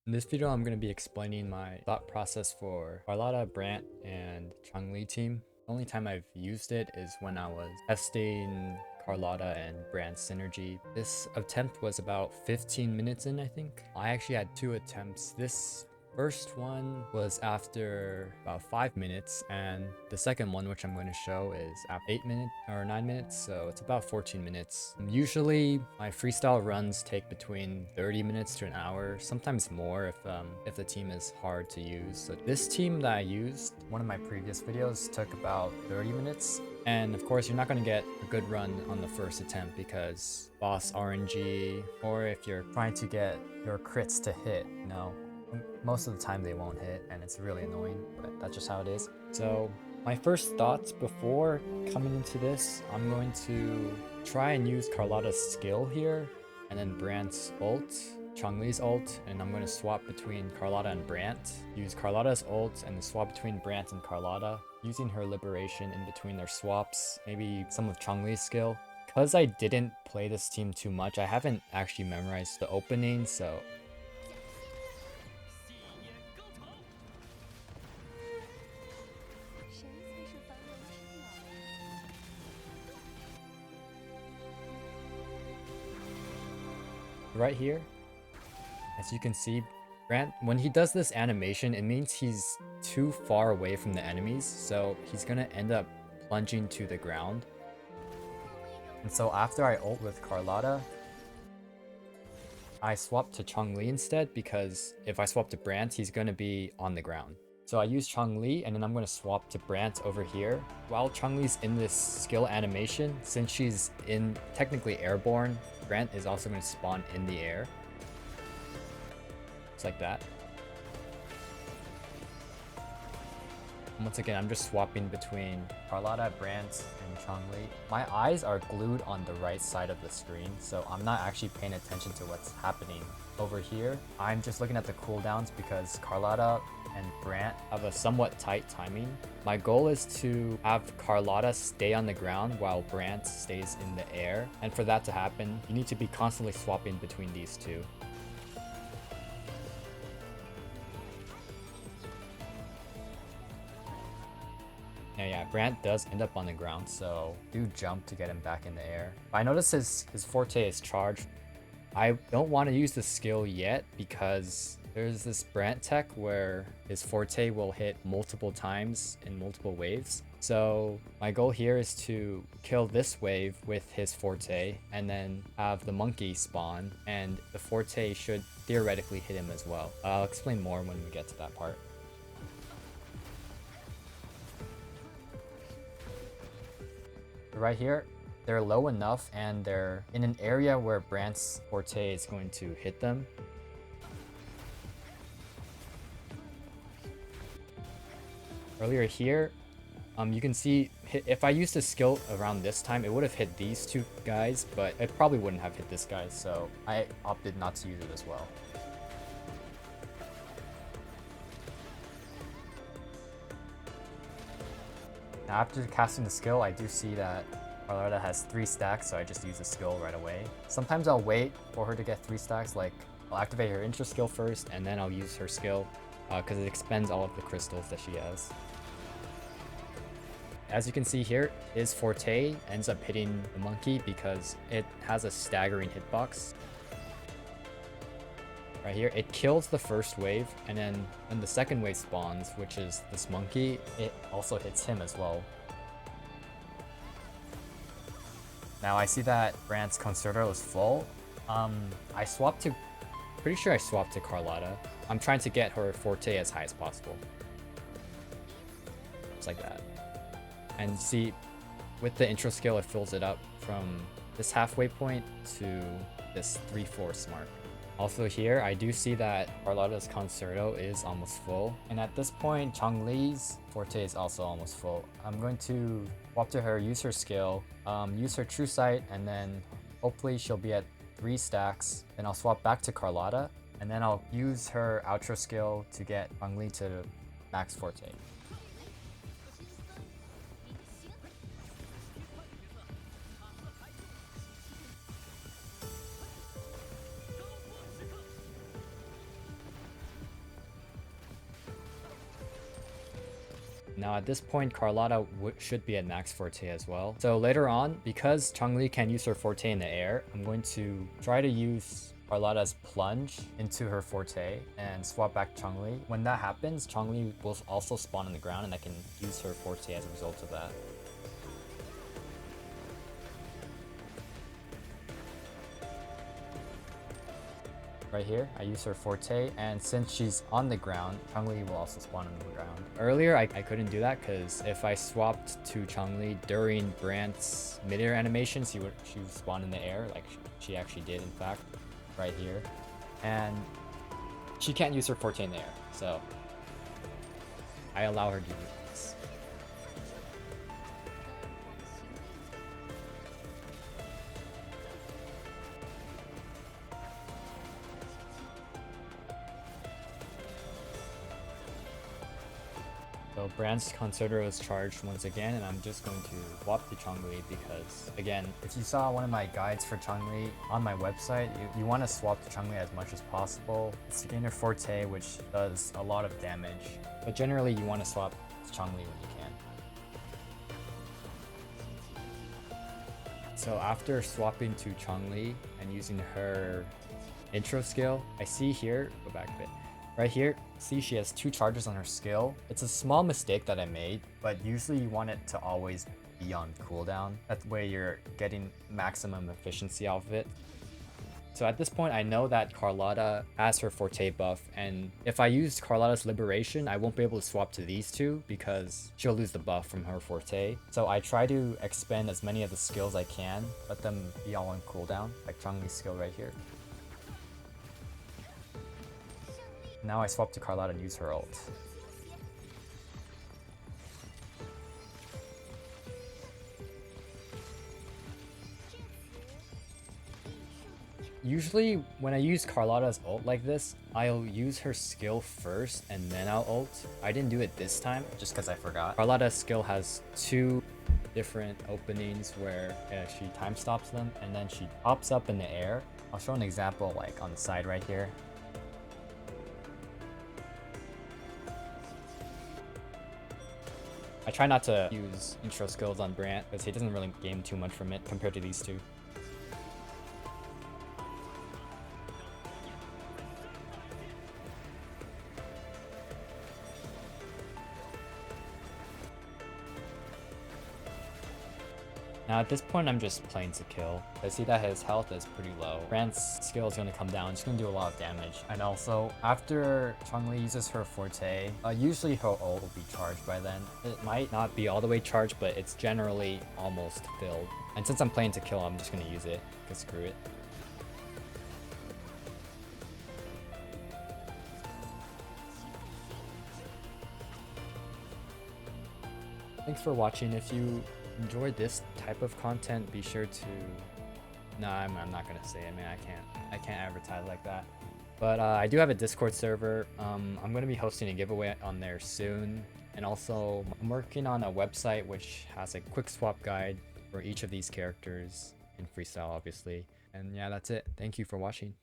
In this video, I'm going to be explaining my thought process for Carlotta, Brant, and Changli team. The only time I've used it is when I was testing Carlotta and Brant's synergy. This attempt was about 15 minutes in, I think. I actually had 2 attempts. This first one was after about 5 minutes, and the second one, which I'm going to show, is after 8 minutes or 9 minutes, so it's about 14 minutes. Usually my freestyle runs take between 30 minutes to an hour, sometimes more if the team is hard to use. So this team that I used, one of my previous videos, took about 30 minutes. And of course, you're not going to get a good run on the first attempt because boss RNG, or if you're trying to get your crits to hit, you know, most of the time they won't hit, and it's really annoying, but that's just how it is. So my first thoughts before coming into this, I'm going to try and use Carlotta's skill here, and then Brant's ult, Changli's ult, and I'm going to swap between Carlotta and Brant. Use Carlotta's ult and swap between Brant and Carlotta, using her liberation in between their swaps, maybe some of Changli's skill. Because I didn't play this team too much, I haven't actually memorized the opening, so right here, as you can see, Brant, when he does this animation, it means he's too far away from the enemies, so he's gonna end up plunging to the ground. And so after I ult with Carlotta, I swap to Changli instead, because if I swap to Brant, he's gonna be on the ground. So I use Changli, and then I'm gonna swap to Brant over here. While Changli's in this skill animation, since she's technically airborne, Brant is also going to spawn in the air. Just like that. And once again, I'm just swapping between Carlotta, Brant, and Changli. My eyes are glued on the right side of the screen, so I'm not actually paying attention to what's happening over here. I'm just looking at the cooldowns because Carlotta and Brant have a somewhat tight timing. My goal is to have Carlotta stay on the ground while Brant stays in the air. And for that to happen, you need to be constantly swapping between these two. Yeah, Brant does end up on the ground, so do jump to get him back in the air. I notice his Forte is charged. I don't want to use the skill yet because there's this Brant tech where his Forte will hit multiple times in multiple waves. So my goal here is to kill this wave with his Forte and then have the monkey spawn, and the Forte should theoretically hit him as well. I'll explain more when we get to that part. Right here, they're low enough and they're in an area where Brant's Forte is going to hit them. Earlier here, you can see if I used a skill around this time, it would have hit these two guys, but it probably wouldn't have hit this guy, so I opted not to use it as well. Now after casting the skill, I do see that Carlotta has 3 stacks, so I just use the skill right away. Sometimes I'll wait for her to get 3 stacks, like I'll activate her intro skill first, and then I'll use her skill, because it expends all of the crystals that she has. As you can see here, his Forte ends up hitting the monkey because it has a staggering hitbox. Right here, it kills the first wave, and then when the second wave spawns, which is this monkey, it also hits him as well. Now I see that Brant's Concerto is full. Pretty sure I swapped to Carlotta. I'm trying to get her Forte as high as possible. Just like that. And see, with the intro skill, it fills it up from this halfway point to this 3/4 mark. Also here, I do see that Carlotta's Concerto is almost full. And at this point, Changli's Forte is also almost full. I'm going to swap to her, use her skill, use her True Sight, and then hopefully she'll be at 3 stacks. Then I'll swap back to Carlotta, and then I'll use her outro skill to get Changli to max Forte. Now at this point, Carlotta should be at max Forte as well. So later on, because Changli can use her Forte in the air, I'm going to try to use Carlotta's plunge into her Forte and swap back Changli. When that happens, Changli will also spawn on the ground and I can use her Forte as a result of that. Right here, I use her Forte, and since she's on the ground, Changli will also spawn on the ground. Earlier, I couldn't do that because if I swapped to Changli during Brant's mid-air animation, she would spawn in the air, like she actually did, in fact, right here. And she can't use her Forte in the air, so I allow her to do this. So Brant's conservator is charged once again, and I'm just going to swap to Changli because, again, if you saw one of my guides for Changli on my website, you want to swap to Changli as much as possible. It's in her Forte, which does a lot of damage, but generally you want to swap to Changli when you can. So after swapping to Changli and using her intro skill, I see here, go back a bit. Right here, see she has 2 charges on her skill. It's a small mistake that I made, but usually you want it to always be on cooldown. That way you're getting maximum efficiency off of it. So at this point, I know that Carlotta has her Forte buff, and if I use Carlotta's Liberation, I won't be able to swap to these two because she'll lose the buff from her Forte. So I try to expend as many of the skills I can, let them be all on cooldown, like Changli's skill right here. Now I swap to Carlotta and use her ult. Usually when I use Carlotta's ult like this, I'll use her skill first and then I'll ult. I didn't do it this time just because I forgot. Carlotta's skill has 2 different openings where she time stops them and then she pops up in the air. I'll show an example like on the side right here. I try not to use intro skills on Brant because he doesn't really gain too much from it compared to these two. Now at this point, I'm just playing to kill. I see that his health is pretty low. Brant's skill is going to come down. It's going to do a lot of damage. And also, after Changli uses her Forte, usually her ult will be charged by then. It might not be all the way charged, but it's generally almost filled. And since I'm playing to kill, I'm just going to use it, because screw it. Thanks for watching. If you enjoyed this type of content, be sure to I'm not gonna say it, man. I can't advertise like that, but I do have a Discord server. I'm gonna be hosting a giveaway on there soon, and also I'm working on a website which has a quick swap guide for each of these characters in freestyle, obviously. And yeah, that's it. Thank you for watching.